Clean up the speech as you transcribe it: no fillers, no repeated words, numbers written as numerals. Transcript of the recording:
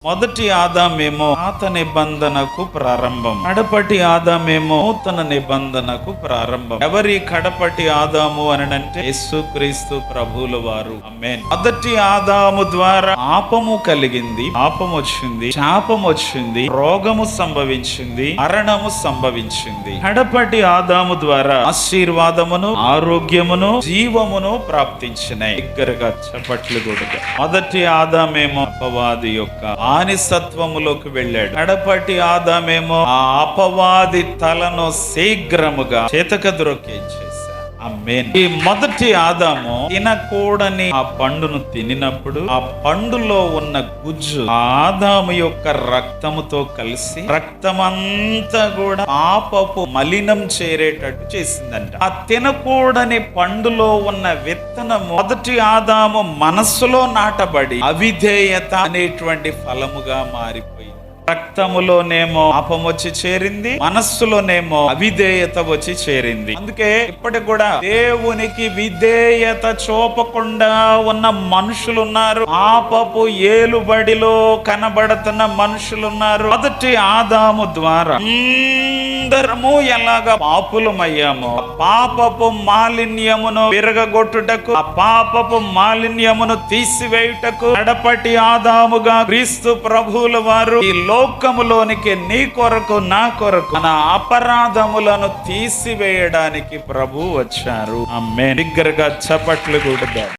మొదటి ఆదామేమో పాత నిబంధనకు ప్రారంభం, కడపటి ఆదామేమో నూతన నిబంధనకు ప్రారంభం. ఎవరి కడపటి ఆదాము అనంటే యేసుక్రీస్తు ప్రభువుల వారు. ఆమేన్. మొదటి ఆదాము ద్వారా పాపము కలిగింది, పాపం వచ్చింది, శాపం వచ్చింది, రోగము సంభవించింది, మరణము సంభవించింది. కడపటి ఆదాము ద్వారా ఆశీర్వాదమును, ఆరోగ్యమును, జీవమును ప్రాప్తించినాయి. దగ్గరగా చప్పట్లు కొడుగా. మొదటి ఆదామేమో అపవాది యొక్క బానిసత్వములోకి వెళ్ళాడు. కడపటి ఆదామేమో ఆ అపవాది తలను శీఘ్రముగా చేతకద్రొక్కేసేశాడు. ఆమేన్. ఈ మొదటి ఆదాము తినకూడని ఆ పండును తినినప్పుడు ఆ పండులో ఉన్న గుజ్జు ఆదాము యొక్క రక్తముతో కలిసి రక్తమంతా కూడా పాపపు మలినం చేరేటట్టు చేసిందంట. ఆ తినకూడని పండులో ఉన్న విత్తనము మొదటి ఆదాము మనస్సులో నాటబడి అవిధేయత అనేటువంటి ఫలముగా మారిపోయింది. రక్తములోనేమో పాపం వచ్చి చేరింది, మనస్సులోనేమో అవిధేయత వచ్చి చేరింది. అందుకే ఇప్పటికి కూడా దేవునికి విధేయత చూపకుండా ఉన్న మనుషులున్నారు. పాపపు ఏలుబడిలో కనబడుతున్న మనుషులున్నారు. మొదటి ఆదాము ద్వారా అందరము ఎలాగా పాపులమయ్యామో పాపపు మాలిన్యమును విరగగొట్టుటకు, ఆ పాపపు మాలిన్యమును తీసివేయుటకు కడపటి ఆదాముగా క్రీస్తు ప్రభువుల వారు ఈ లోకములోనికి నీ కొరకు నా కొరకు మన అపరాధములను తీసివేయడానికి ప్రభు వచ్చారు. ఆమేన్. బిగ్గరగా చప్పట్లు కొడదాం.